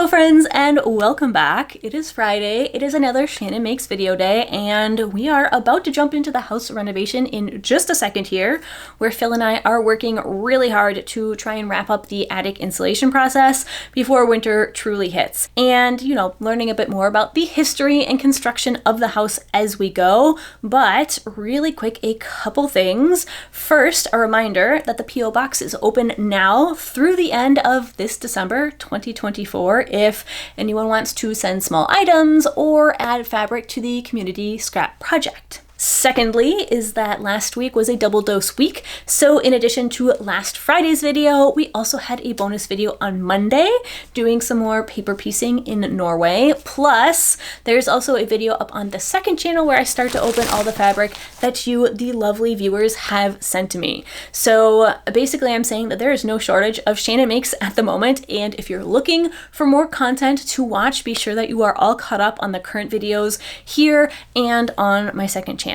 Hello friends and welcome back. It is Friday. It is another Shannon Makes video day and we are about to jump into the house renovation in just a second here, where Phil and I are working really hard to try and wrap up the attic insulation process before winter truly hits. And, you know, learning a bit more about the history and construction of the house as we go. But really quick, a couple things. First, a reminder that the P.O. Box is open now through the end of this December 2024 if anyone wants to send small items or add fabric to the community scrap project. Secondly is that last week was a double dose week, so in addition to last Friday's video, we also had a bonus video on Monday doing some more paper piecing in Norway. Plus, there's also a video up on the second channel where I start to open all the fabric that you, the lovely viewers, have sent to me. So basically I'm saying that there is no shortage of Shannon Makes at the moment, and if you're looking for more content to watch, be sure that you are all caught up on the current videos here and on my second channel.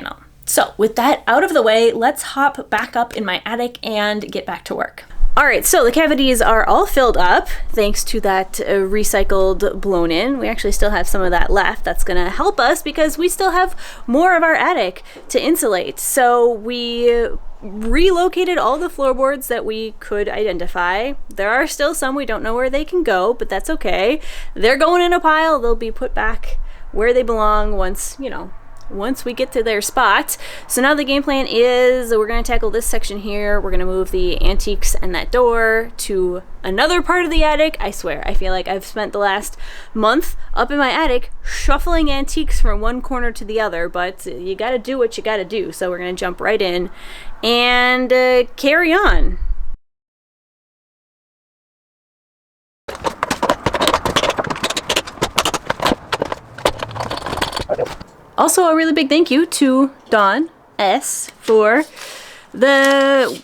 So with that out of the way, let's hop back up in my attic and get back to work. All right, so the cavities are all filled up thanks to that recycled blown in. We actually still have some of that left. That's gonna help us because we still have more of our attic to insulate. So we relocated all the floorboards that we could identify. There are still some we don't know where they can go, but that's okay. They're going in a pile. They'll be put back where they belong once, you know, once we get to their spot. So now the game plan is we're going to tackle this section here. We're going to move the antiques and that door to another part of the attic. I swear, I feel like I've spent the last month up in my attic shuffling antiques from one corner to the other, but you got to do what you got to do. So we're going to jump right in and carry on. Also, a really big thank you to Dawn S for the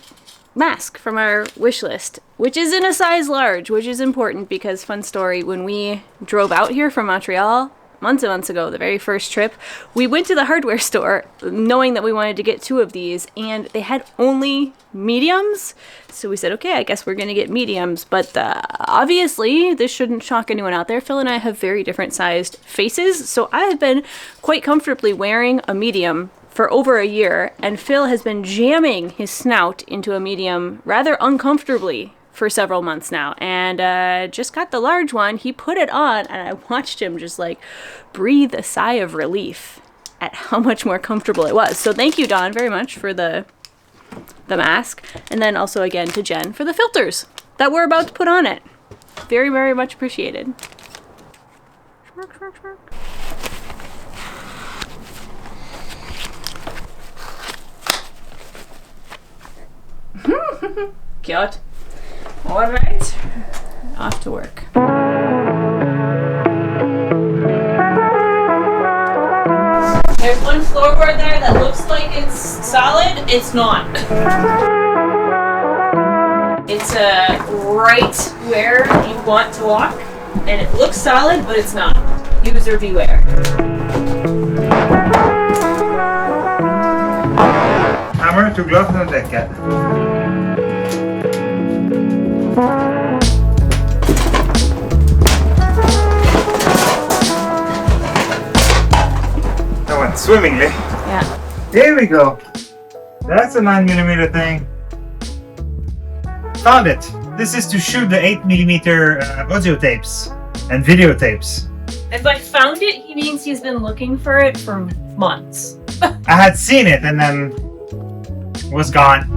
mask from our wish list, which is in a size large, which is important because, fun story, when we drove out here from Montreal months and months ago, the very first trip, we went to the hardware store knowing that we wanted to get 2 of these and they had only mediums. So we said, okay, I guess we're gonna get mediums, but obviously this shouldn't shock anyone out there. Phil and I have very different sized faces, so I have been quite comfortably wearing a medium for over a year, and Phil has been jamming his snout into a medium rather uncomfortably for several months now, and just got the large one. He put it on and I watched him just like breathe a sigh of relief at how much more comfortable it was. So thank you, Dawn, very much for the mask, and then also again to Jen for the filters that we're about to put on it. Very, very much appreciated. Smirk, smirk, smirk. Cute. All right, off to work. There's one floorboard there that looks like it's solid. It's not. It's right where you want to walk, and it looks solid, but it's not. User beware. Hammer tog glasen och däcket. That went swimmingly. Yeah. There we go. That's a 9mm thing. Found it. This is to shoot the 8mm audio tapes and videotapes. And by found it, he means he's been looking for it for months. I had seen it and then it was gone.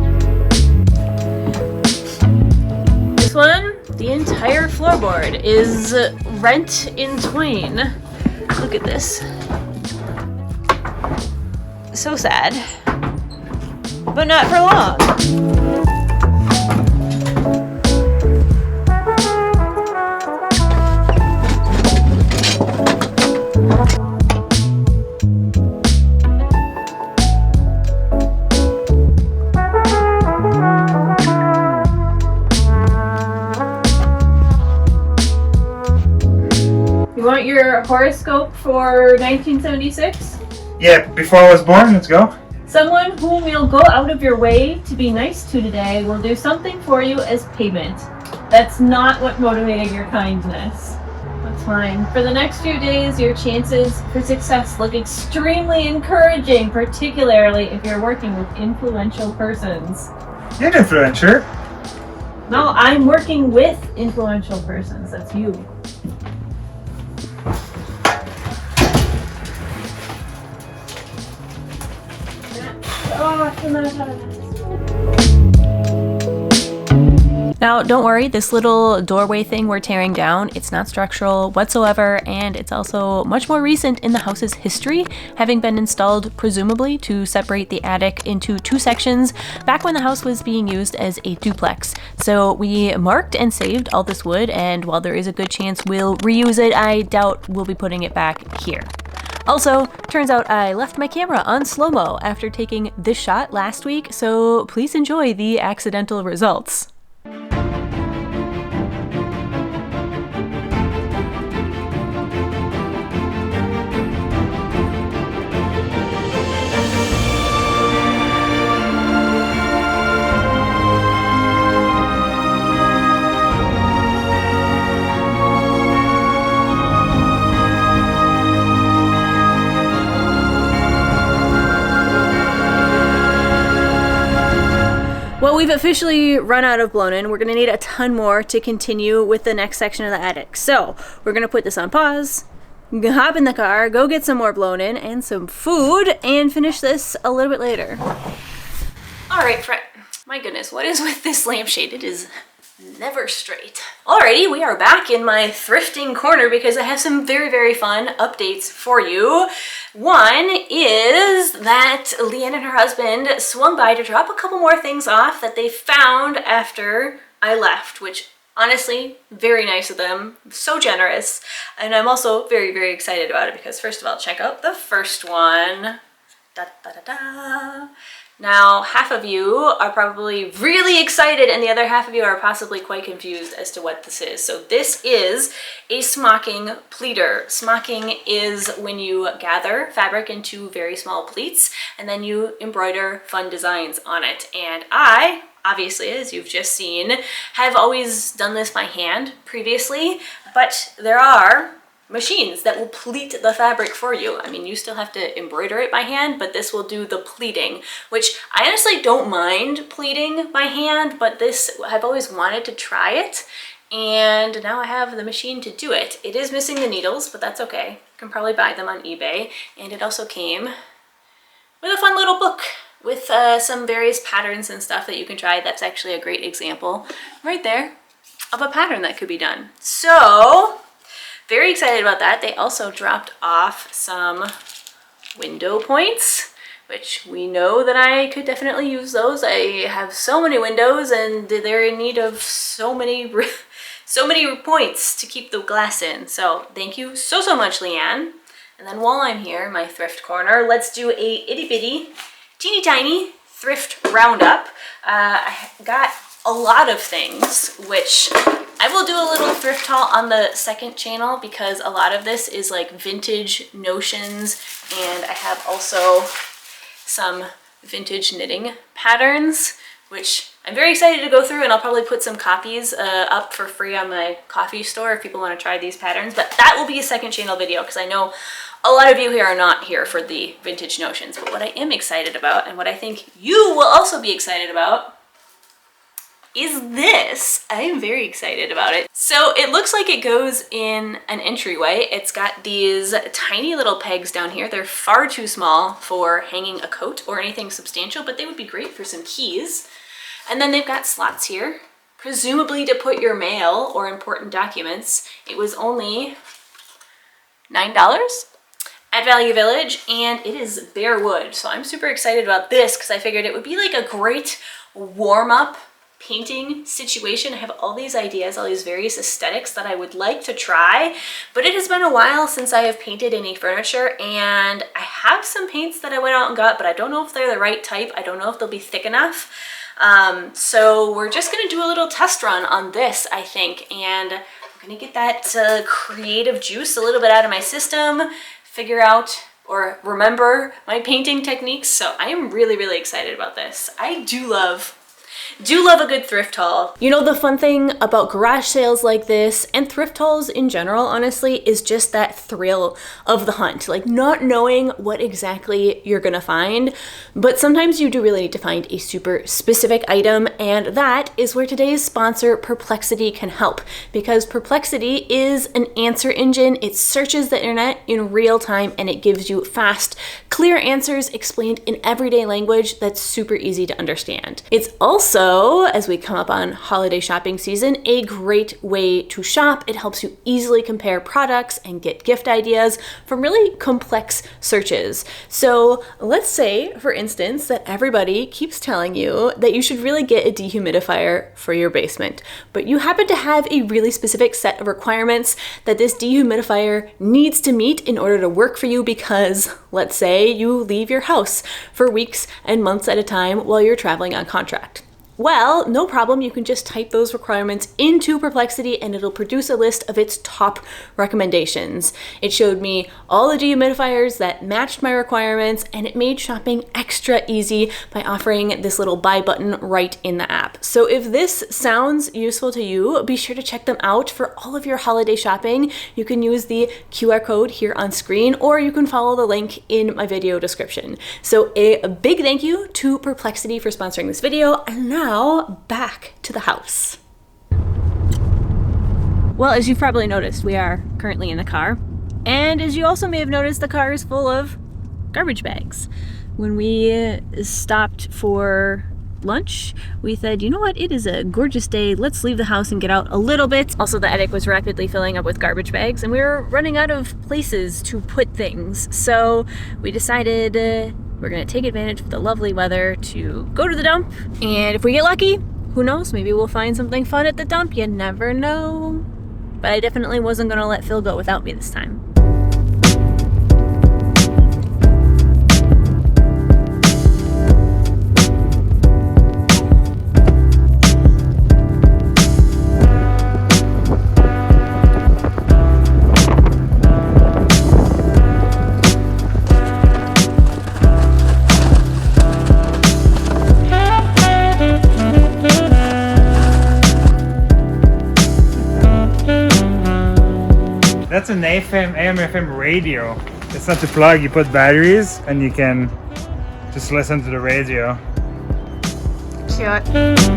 This one, the entire floorboard is rent in twain. Look at this. So sad, but not for long. You want your horoscope for 1976? Yeah, before I was born, let's go. Someone whom you'll go out of your way to be nice to today will do something for you as payment. That's not what motivated your kindness. That's fine. For the next few days, your chances for success look extremely encouraging, particularly if you're working with influential persons. You're an influencer. No, I'm working with influential persons. That's you. Now, don't worry, this little doorway thing we're tearing down, it's not structural whatsoever, and it's also much more recent in the house's history, having been installed presumably to separate the attic into two sections back when the house was being used as a duplex. So we marked and saved all this wood, and while there is a good chance we'll reuse it, I doubt we'll be putting it back here. Also, turns out I left my camera on slow-mo after taking this shot last week, so please enjoy the accidental results. Well, we've officially run out of blown-in. We're going to need a ton more to continue with the next section of the attic. So we're going to put this on pause, hop in the car, go get some more blown-in and some food, and finish this a little bit later. All right, friend. My goodness, what is with this lampshade? It is never straight. Alrighty, we are back in my thrifting corner because I have some very, very fun updates for you. One is that Leanne and her husband swung by to drop a couple more things off that they found after I left, which honestly, very nice of them, so generous. And I'm also very, very excited about it because first of all, check out the first one. Da, da, da, da. Now, half of you are probably really excited and the other half of you are possibly quite confused as to what this is. So this is a smocking pleater. Smocking is when you gather fabric into very small pleats and then you embroider fun designs on it. And I, obviously, as you've just seen, have always done this by hand previously, but there are machines that will pleat the fabric for you. I mean, you still have to embroider it by hand, but this will do the pleating, which I honestly don't mind pleating by hand, but this, I've always wanted to try it, and now I have the machine to do it. It is missing the needles, but that's okay. You can probably buy them on eBay, and it also came with a fun little book with some various patterns and stuff that you can try. That's actually a great example right there of a pattern that could be done. So very excited about that. They also dropped off some window points, which we know that I could definitely use those. I have so many windows and they're in need of so many points to keep the glass in. So thank you so, so much, Leanne. And then while I'm here in my thrift corner, let's do a itty bitty, teeny tiny thrift roundup. I got a lot of things, which I will do a little thrift haul on the second channel because a lot of this is like vintage notions, and I have also some vintage knitting patterns, which I'm very excited to go through, and I'll probably put some copies up for free on my coffee store if people want to try these patterns, but that will be a second channel video because I know a lot of you here are not here for the vintage notions. But what I am excited about, and what I think you will also be excited about, is this. I am very excited about it. So it looks like it goes in an entryway. It's got these tiny little pegs down here. They're far too small for hanging a coat or anything substantial, but they would be great for some keys. And then they've got slots here, presumably to put your mail or important documents. It was only $9 at Value Village, and it is bare wood. So I'm super excited about this because I figured it would be like a great warm-up painting situation. I have all these ideas, all these various aesthetics that I would like to try, but it has been a while since I have painted any furniture, and I have some paints that I went out and got, but I don't know if they're the right type. I don't know if they'll be thick enough. So we're just gonna do a little test run on this, I think, and I'm gonna get that creative juice a little bit out of my system, figure out or remember my painting techniques. So I am really, really excited about this. I do love Do love a good thrift haul. You know, the fun thing about garage sales like this and thrift hauls in general, honestly, is just that thrill of the hunt, like not knowing what exactly you're gonna find. But sometimes you do really need to find a super specific item, and that is where today's sponsor Perplexity can help, because Perplexity is an answer engine. It searches the internet in real time and it gives you fast, clear answers explained in everyday language that's super easy to understand. It's also, as we come up on holiday shopping season, a great way to shop. It helps you easily compare products and get gift ideas from really complex searches. So let's say, for instance, that everybody keeps telling you that you should really get a dehumidifier for your basement, but you happen to have a really specific set of requirements that this dehumidifier needs to meet in order to work for you, because let's say you leave your house for weeks and months at a time while you're traveling on contract. Well, no problem. You can just type those requirements into Perplexity and it'll produce a list of its top recommendations. It showed me all the dehumidifiers that matched my requirements, and it made shopping extra easy by offering this little buy button right in the app. So if this sounds useful to you, be sure to check them out for all of your holiday shopping. You can use the QR code here on screen, or you can follow the link in my video description. So a big thank you to Perplexity for sponsoring this video, and now back to the house. Well, as you've probably noticed, we are currently in the car. And as you also may have noticed, the car is full of garbage bags. When we stopped for lunch, we said, you know what, it is a gorgeous day. Let's leave the house and get out a little bit. Also, the attic was rapidly filling up with garbage bags and we were running out of places to put things. So we decided we're gonna take advantage of the lovely weather to go to the dump. And if we get lucky, who knows, maybe we'll find something fun at the dump. You never know. But I definitely wasn't gonna let Phil go without me this time. That's an AM/FM radio. It's not the plug. You put batteries and you can just listen to the radio. Cute.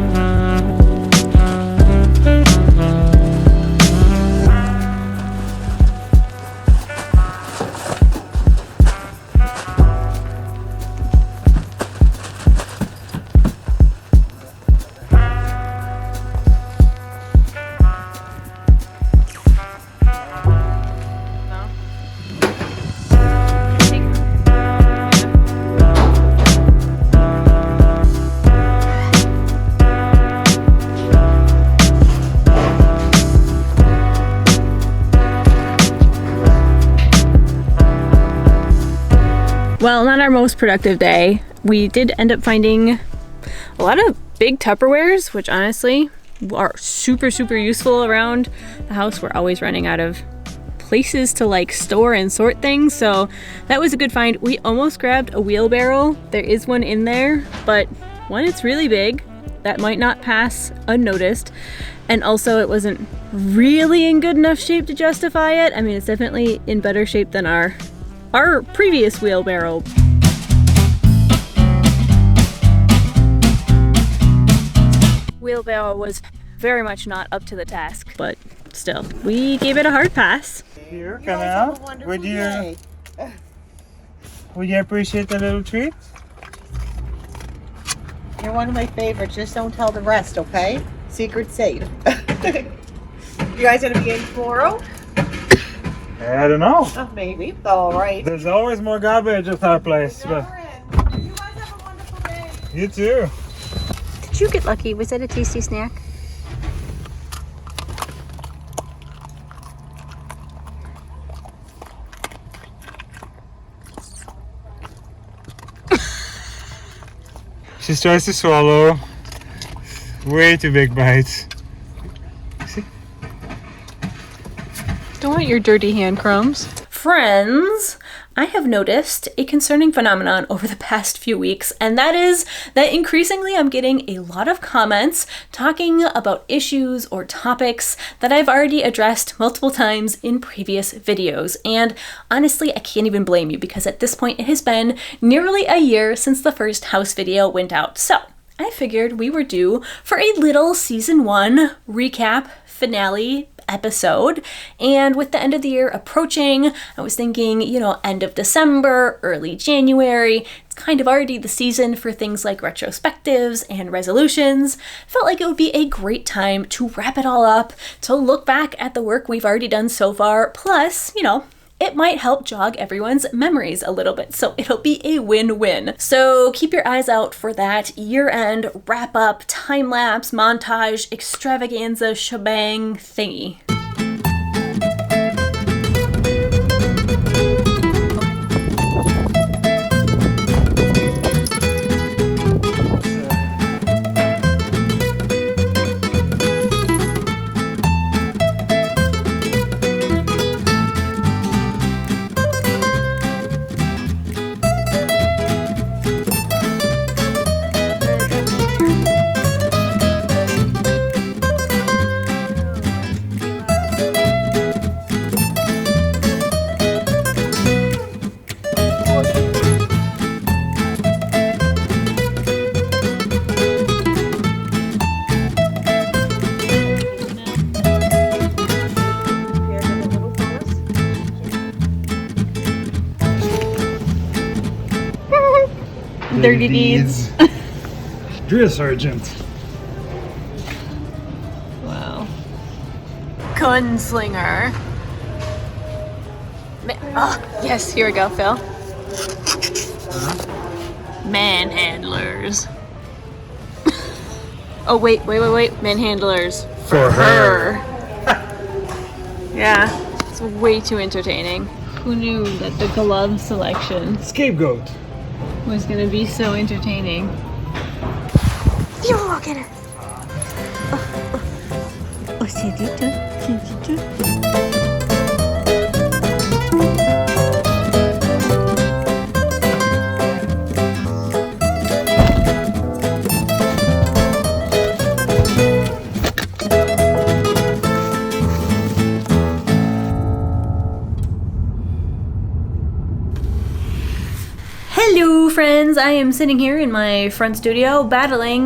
Well, not our most productive day. We did end up finding a lot of big Tupperwares, which honestly are super, super useful around the house. We're always running out of places to like store and sort things, so that was a good find. We almost grabbed a wheelbarrow. There is one in there, but one, it's really big. That might not pass unnoticed. And also it wasn't really in good enough shape to justify it. I mean, it's definitely in better shape than our previous wheelbarrow. Wheelbarrow was very much not up to the task, but still, we gave it a hard pass. Here, come out. Would you appreciate a little treat? You're one of my favorites. Just don't tell the rest, okay? Secret safe. You guys gonna be in tomorrow? I don't know. Oh, maybe. All right. There's always more garbage at our place. But You guys have a wonderful day. you too. Did you get lucky? Was that a tasty snack? She tries to swallow. Way too big bites. See? Don't want your dirty hand crumbs. Friends, I have noticed a concerning phenomenon over the past few weeks, and that is that increasingly I'm getting a lot of comments talking about issues or topics that I've already addressed multiple times in previous videos. And honestly, I can't even blame you, because at this point it has been nearly a year since the first house video went out. So I figured we were due for a little season 1 recap finale episode. And with the end of the year approaching, I was thinking, end of December, early January, it's kind of already the season for things like retrospectives and resolutions. Felt like it would be a great time to wrap it all up, to look back at the work we've already done so far, plus, it might help jog everyone's memories a little bit, so it'll be a win-win. So keep your eyes out for that year-end wrap-up, time-lapse, montage, extravaganza, shebang thingy. Dirty deeds. Drill sergeant. Wow. Gunslinger. Yes, here we go, Phil. Manhandlers. Oh, wait. Manhandlers. For her. Yeah, it's way too entertaining. Who knew that the glove selection Scapegoat. was gonna be so entertaining? You look at her. Hello friends, I am sitting here in my front studio battling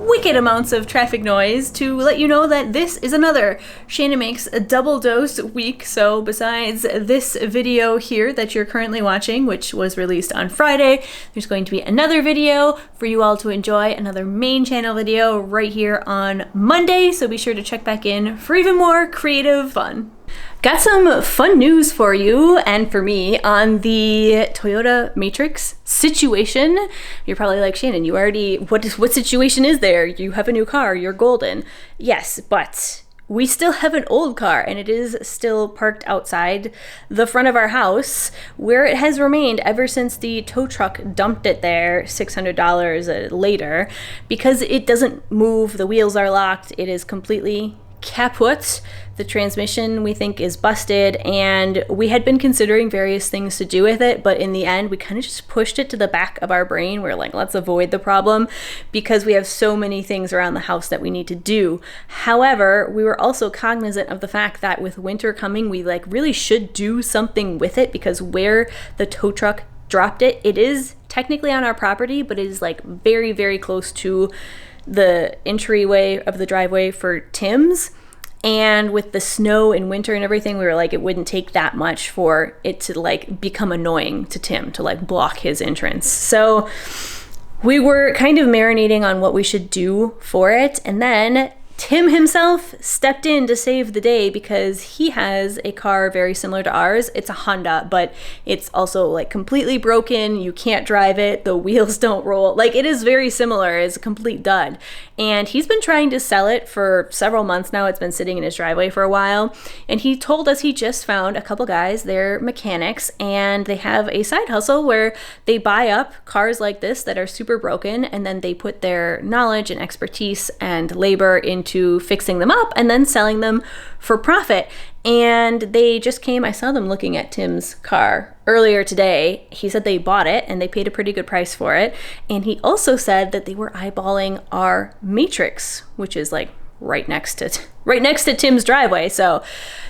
wicked amounts of traffic noise to let you know that this is another Shana Makes a Double Dose week. So besides this video here that you're currently watching, which was released on Friday, there's going to be another video for you all to enjoy, another main channel video right here on Monday, so be sure to check back in for even more creative fun. Got some fun news for you and for me on the Toyota Matrix situation. You're probably like, Shannon, you already, what situation is there? You have a new car, you're golden. Yes, but we still have an old car, and it is still parked outside the front of our house, where it has remained ever since the tow truck dumped it there $600 later, because it doesn't move, the wheels are locked, it is completely kaput. The transmission we think is busted, and we had been considering various things to do with it, but in the end we kind of just pushed it to the back of our brain. We're like, let's avoid the problem because we have so many things around the house that we need to do. However, we were also cognizant of the fact that with winter coming, we really should do something with it, because where the tow truck dropped it, it is technically on our property, but it is very, very close to the entryway of the driveway for Tim's. And with the snow and winter and everything, we were like, it wouldn't take that much for it to become annoying to Tim, to block his entrance. So we were kind of marinating on what we should do for it. And then Tim himself stepped in to save the day, because he has a car very similar to ours. It's a Honda, but it's also completely broken. You can't drive it. The wheels don't roll. It is very similar. It's a complete dud. And he's been trying to sell it for several months now. It's been sitting in his driveway for a while. And he told us he just found a couple guys, they're mechanics, and they have a side hustle where they buy up cars like this that are super broken, and then they put their knowledge and expertise and labor into fixing them up and then selling them for profit. and they just came. I saw them looking at Tim's car earlier today. He said they bought it and they paid a pretty good price for it. And he also said that they were eyeballing our matrix, which is like right next to Tim's driveway. So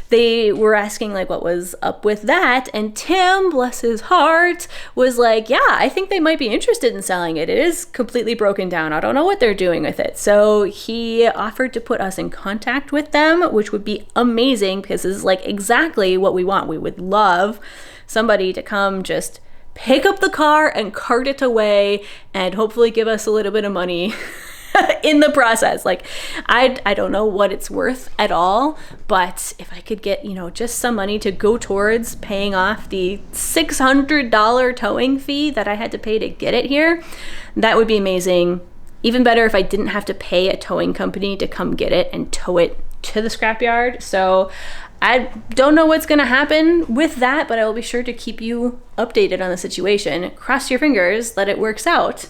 they were asking like what was up with that, and Tim, bless his heart, was like, yeah, I think they might be interested in selling it. It is completely broken down. I don't know what they're doing with it. So he offered to put us in contact with them, which would be amazing because this is like exactly what we want. We would love somebody to come just pick up the car and cart it away and hopefully give us a little bit of money in the process. Like, I don't know what it's worth at all, but if I could get, you know, just some money to go towards paying off the $600 towing fee that I had to pay to get it here, that would be amazing. Even better if I didn't have to pay a towing company to come get it and tow it to the scrapyard. So I don't know what's going to happen with that, but I will be sure to keep you updated on the situation. Cross your fingers that it works out.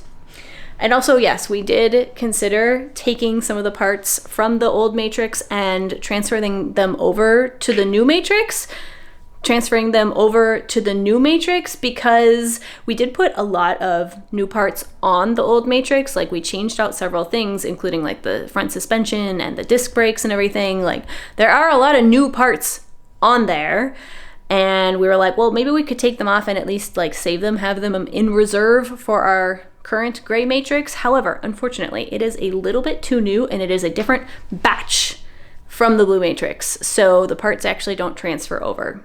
And also, yes, we did consider taking some of the parts from the old matrix and transferring them over to the new matrix. Because we did put a lot of new parts on the old matrix. Like, we changed out several things, including like the front suspension and the disc brakes and everything. Like, there are a lot of new parts on there. And we were like, well, maybe we could take them off and at least like save them, have them in reserve for our current gray matrix. However, unfortunately, it is a little bit too new and it is a different batch from the blue matrix. So the parts actually don't transfer over.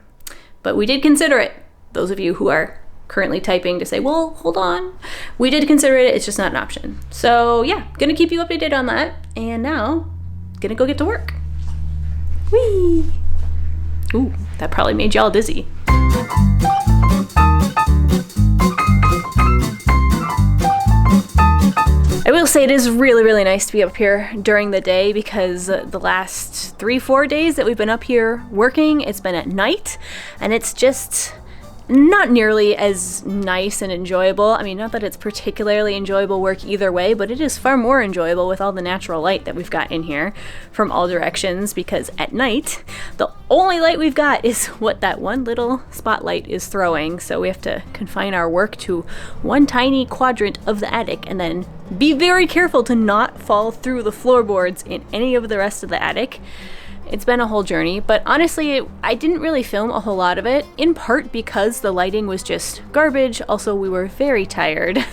But we did consider it. Those of you who are currently typing to say, well, hold on. We did consider it. It's just not an option. So yeah, gonna keep you updated on that. And now, gonna go get to work. Whee! Ooh, that probably made y'all dizzy. I will say it is really, really nice to be up here during the day because the last 3-4 days that we've been up here working, it's been at night, and it's just not nearly as nice and enjoyable. I mean, not that it's particularly enjoyable work either way, but it is far more enjoyable with all the natural light that we've got in here from all directions, because at night, the only light we've got is what that one little spotlight is throwing. So we have to confine our work to one tiny quadrant of the attic and then be very careful to not fall through the floorboards in any of the rest of the attic. It's been a whole journey, but honestly, I didn't really film a whole lot of it, in part because the lighting was just garbage. Also, we were very tired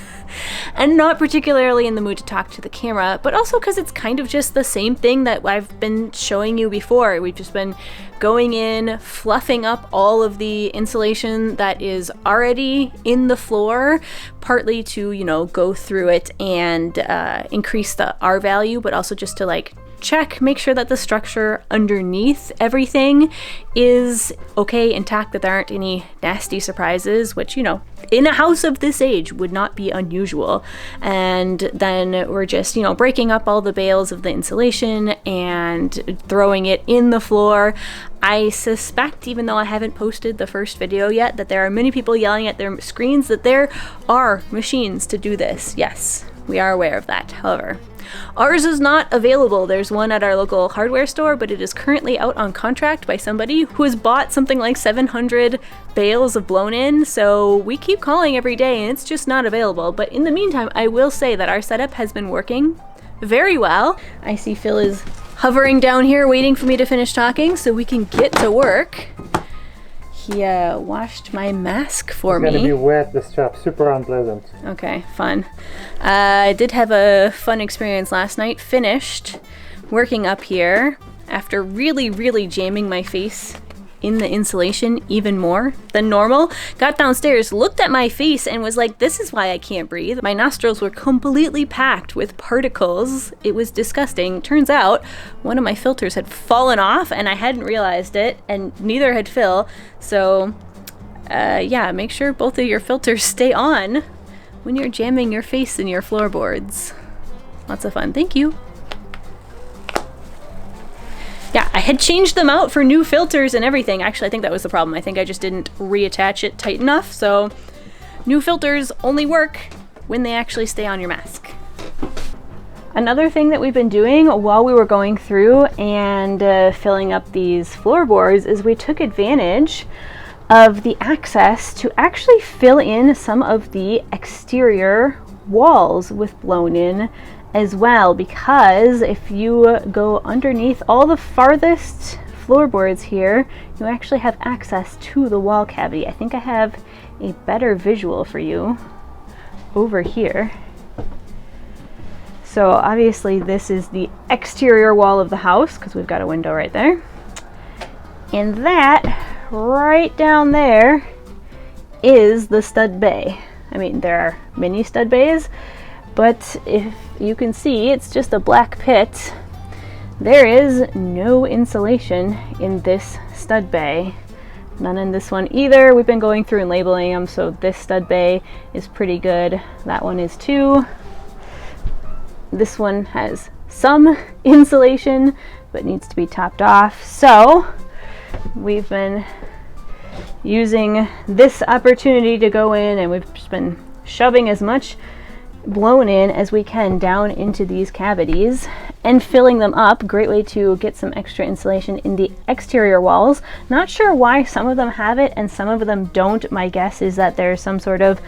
and not particularly in the mood to talk to the camera, but also because it's kind of just the same thing that I've been showing you before. We've just been going in, fluffing up all of the insulation that is already in the floor, partly to, you know, go through it and increase the R value, but also just to like check, make sure that the structure underneath everything is okay, intact, that there aren't any nasty surprises, which, you know, in a house of this age would not be unusual. And then we're just, you know, breaking up all the bales of the insulation and throwing it in the floor. I suspect, even though I haven't posted the first video yet, that there are many people yelling at their screens that there are machines to do this. Yes, we are aware of that. However, ours is not available. There's one at our local hardware store, but it is currently out on contract by somebody who has bought something like 700 bales of blown in. So we keep calling every day and it's just not available. But in the meantime, I will say that our setup has been working very well. I see Phil is hovering down here waiting for me to finish talking so we can get to work. He washed my mask for me. It's gonna be wet, this job, super unpleasant. Okay, fun. I did have a fun experience last night. Finished working up here after really, really jamming my face in the insulation even more than normal. Got downstairs, looked at my face and was like, this is why I can't breathe. My nostrils were completely packed with particles. It was disgusting. Turns out one of my filters had fallen off and I hadn't realized it, and neither had Phil. So yeah, make sure both of your filters stay on when you're jamming your face in your floorboards. Lots of fun. Thank you. Yeah, I had changed them out for new filters and everything. Actually, I think that was the problem. I think I just didn't reattach it tight enough. So new filters only work when they actually stay on your mask. Another thing that we've been doing while we were going through and filling up these floorboards is we took advantage of the access to actually fill in some of the exterior walls with blown in as well, because if you go underneath all the farthest floorboards here, you actually have access to the wall cavity. I think I have a better visual for you over here. So obviously this is the exterior wall of the house because we've got a window right there. And that right down there is the stud bay. I mean, there are many stud bays, but if you can see, it's just a black pit. There is no insulation in this stud bay. None in this one either. We've been going through and labeling them, so this stud bay is pretty good. That one is too. This one has some insulation, but needs to be topped off. So we've been using this opportunity to go in, and we've just been shoving as much blown in as we can down into these cavities and filling them up. Great way to get some extra insulation in the exterior walls. Not sure why some of them have it and some of them don't. My guess is that there's some sort of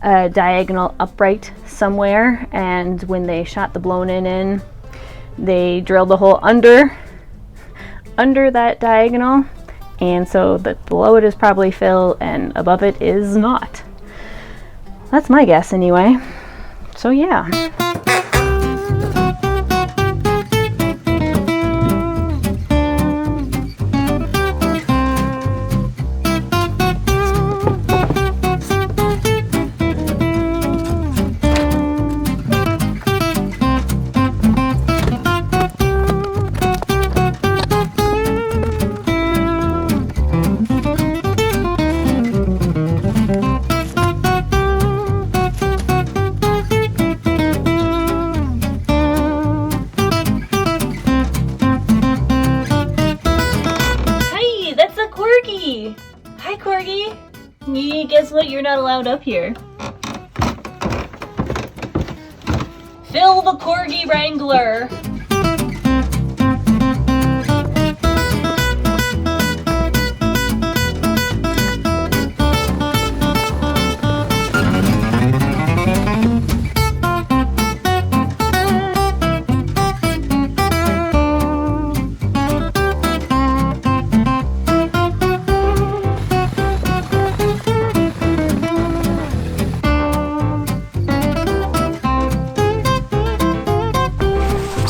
diagonal upright somewhere, and when they shot the blown in, they drilled the hole under that diagonal, and so that below it is probably fill and above it is not. That's my guess anyway. So yeah. Hi, Corgi. Guess what? You're not allowed up here. Phil the Corgi Wrangler.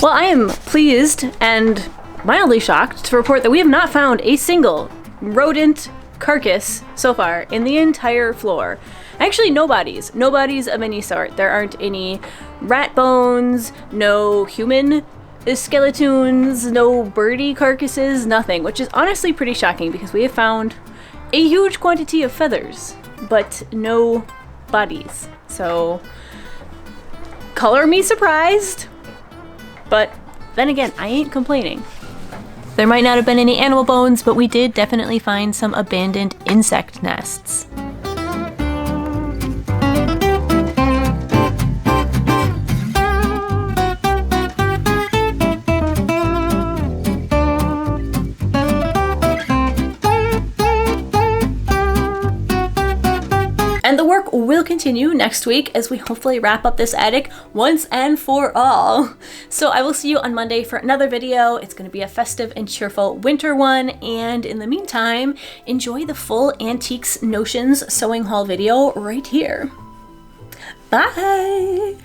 Well, I am pleased and mildly shocked to report that we have not found a single rodent carcass so far in the entire floor. Actually, nobody's of any sort. There aren't any rat bones, no human skeletons, no birdie carcasses, nothing, which is honestly pretty shocking because we have found a huge quantity of feathers, but no bodies. So, color me surprised. But then again, I ain't complaining. There might not have been any animal bones, but we did definitely find some abandoned insect nests. And the work will continue next week as we hopefully wrap up this attic once and for all. So I will see you on Monday for another video. It's going to be a festive and cheerful winter one. And in the meantime, enjoy the full Antiques Notions sewing haul video right here. Bye!